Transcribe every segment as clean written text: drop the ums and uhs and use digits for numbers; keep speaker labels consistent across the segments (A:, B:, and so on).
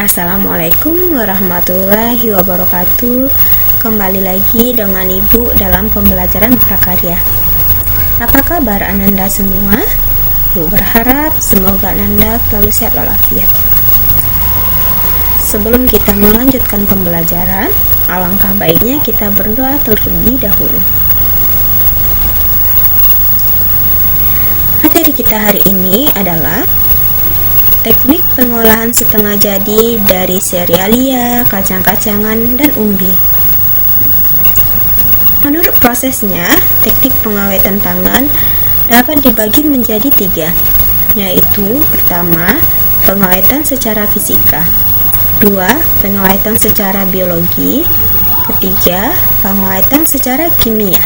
A: Assalamualaikum warahmatullahi wabarakatuh. Kembali lagi dengan Ibu dalam pembelajaran prakarya. Apa kabar Ananda semua? Ibu berharap semoga Ananda selalu sehat walafiat. Sebelum kita melanjutkan pembelajaran, alangkah baiknya kita berdoa terlebih dahulu. Materi kita hari ini adalah teknik pengolahan setengah jadi dari serealia, kacang-kacangan, dan umbi. Menurut prosesnya, teknik pengawetan pangan dapat dibagi menjadi 3, yaitu pertama, pengawetan secara fisika, 2, pengawetan secara biologi, ketiga, pengawetan secara kimia.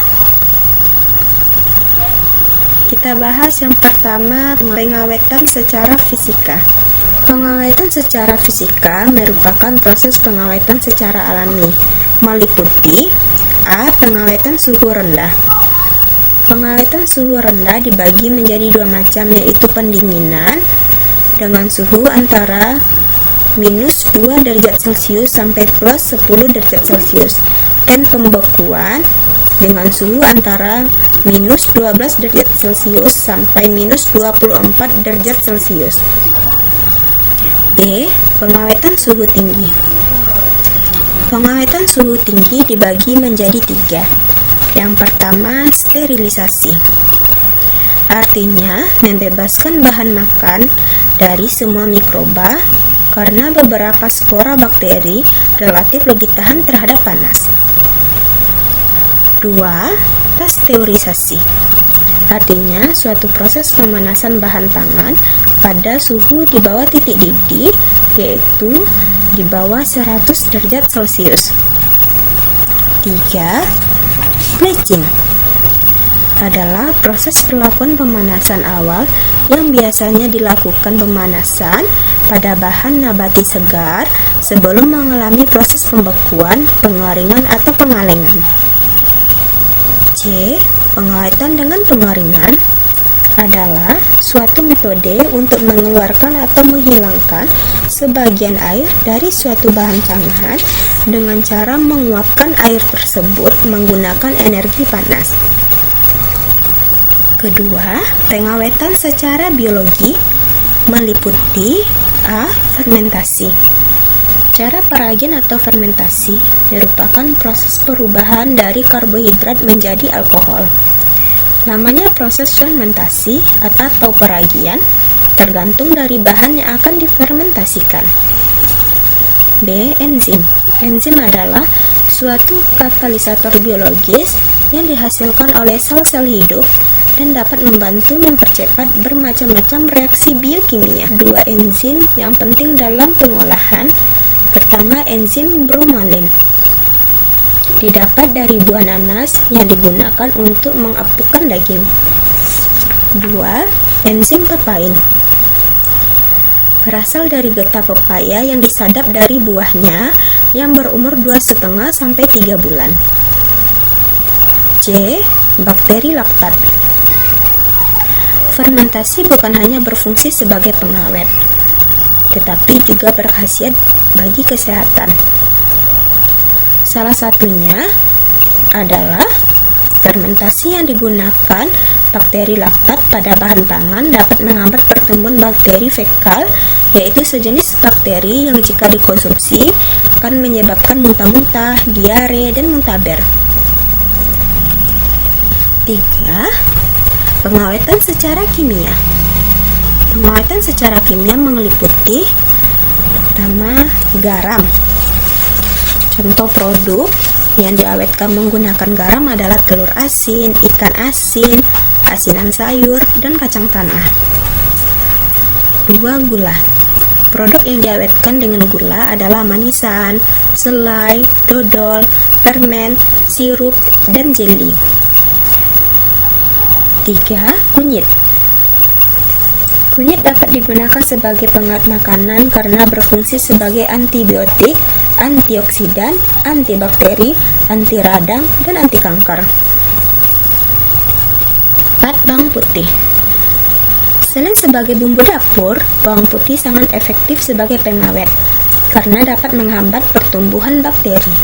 A: Kita bahas yang pertama, pengawetan secara fisika. Pengawetan secara fisika merupakan proses pengawetan secara alami, meliputi A. Pengawetan suhu rendah. Pengawetan suhu rendah dibagi menjadi 2 macam, yaitu pendinginan dengan suhu antara minus 2 derajat Celcius sampai plus 10 derajat Celcius, dan pembekuan dengan suhu antara minus 12 derajat Celcius sampai minus 24 derajat Celcius. B. Pengawetan suhu tinggi. Pengawetan suhu tinggi dibagi menjadi 3. Yang pertama, sterilisasi. Artinya, membebaskan bahan makan dari semua mikroba karena beberapa spora bakteri relatif lebih tahan terhadap panas. 2. Pasteurisasi. Artinya suatu proses pemanasan bahan pangan pada suhu di bawah titik didih, yaitu di bawah 100 derajat Celcius. 3. Bleaching adalah proses perlakuan pemanasan awal yang biasanya dilakukan pemanasan pada bahan nabati segar sebelum mengalami proses pembekuan, pengeringan, atau pengalengan. C. Pengawetan dengan pengeringan adalah suatu metode untuk mengeluarkan atau menghilangkan sebagian air dari suatu bahan pangan dengan cara menguapkan air tersebut menggunakan energi panas. Kedua, pengawetan secara biologi meliputi A. Fermentasi. Cara peragian atau fermentasi merupakan proses perubahan dari karbohidrat menjadi alkohol. Namanya proses fermentasi atau peragian tergantung dari bahan yang akan difermentasikan. B. Enzim. Enzim adalah suatu katalisator biologis yang dihasilkan oleh sel-sel hidup dan dapat membantu mempercepat bermacam-macam reaksi biokimia. 2 enzim yang penting dalam pengolahan. Pertama, enzim bromelin. Didapat dari buah nanas yang digunakan untuk mengapupkan daging. 2. Enzim papain. Berasal dari getah pepaya yang disadap dari buahnya yang berumur 2,5 sampai 3 bulan. C. Bakteri laktat. Fermentasi bukan hanya berfungsi sebagai pengawet, tetapi juga berkhasiat bagi kesehatan. Salah satunya adalah fermentasi yang digunakan bakteri laktat pada bahan pangan dapat menghambat pertumbuhan bakteri fekal, yaitu sejenis bakteri yang jika dikonsumsi akan menyebabkan muntah-muntah, diare, dan muntaber. 3. Pengawetan secara kimia. Pengawetan secara kimia meliputi pertama, garam. Contoh produk yang diawetkan menggunakan garam adalah telur asin, ikan asin, asinan sayur, dan kacang tanah. 2. Gula. Produk yang diawetkan dengan gula adalah manisan, selai, dodol, permen, sirup, dan jelly. 3. Kunyit. Kunyit dapat digunakan sebagai pengawet makanan karena berfungsi sebagai antibiotik, antioksidan, antibakteri, anti radang, dan anti kanker. 4. Bawang putih. Selain sebagai bumbu dapur, bawang putih sangat efektif sebagai pengawet. karena dapat menghambat pertumbuhan bakteri.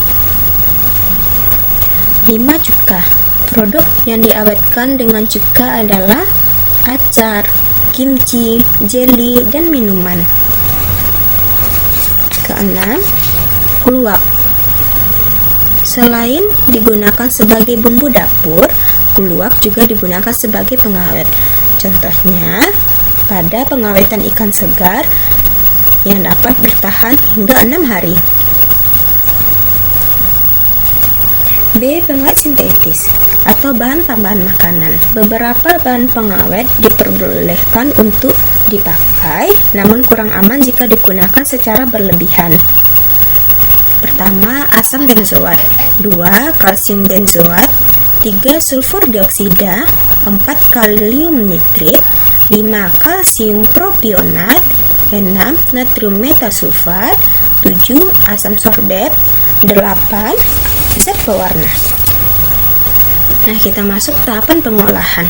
A: 5. Cuka. Produk yang diawetkan dengan cuka adalah acar, kimchi, jeli, dan minuman. Keenam, kluwak. Selain digunakan sebagai bumbu dapur, kluwak juga digunakan sebagai pengawet. Contohnya, pada pengawetan ikan segar yang dapat bertahan hingga 6 hari. B. Pengawet sintetis atau bahan tambahan makanan. Beberapa bahan pengawet diperbolehkan untuk dipakai, namun kurang aman jika digunakan secara berlebihan. Pertama, asam benzoat. 2. Kalsium benzoat. 3. Sulfur dioksida. 4. Kalium nitrit. 5. Kalsium propionat. 6. Natrium metasulfat. 7. Asam sorbet. 8. Zat pewarna. Nah, kita masuk tahapan pengolahan.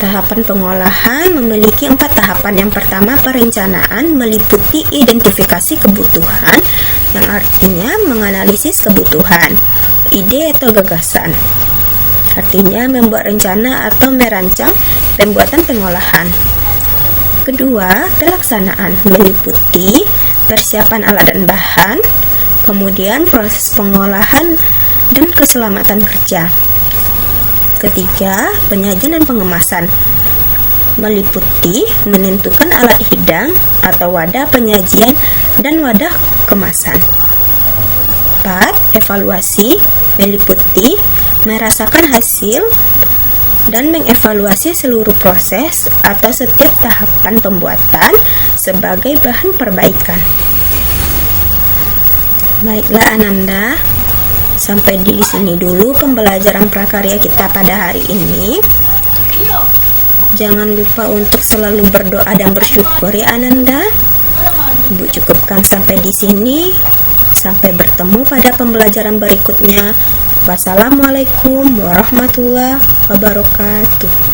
A: Tahapan pengolahan memiliki 4 tahapan. Yang pertama, perencanaan, meliputi identifikasi kebutuhan, yang artinya menganalisis kebutuhan. Ide atau gagasan, artinya membuat rencana atau merancang pembuatan pengolahan. Kedua, pelaksanaan, meliputi persiapan alat dan bahan, kemudian proses pengolahan dan keselamatan kerja. Ketiga, penyajian dan pengemasan, meliputi menentukan alat hidang atau wadah penyajian dan wadah kemasan. 4. Evaluasi, meliputi merasakan hasil dan mengevaluasi seluruh proses atau setiap tahapan pembuatan sebagai bahan perbaikan. Baiklah Ananda, sampai di sini dulu pembelajaran prakarya kita pada hari ini. Jangan lupa untuk selalu berdoa dan bersyukur ya Ananda. Ibu cukupkan sampai di sini. Sampai bertemu pada pembelajaran berikutnya. Wassalamualaikum warahmatullahi wabarakatuh.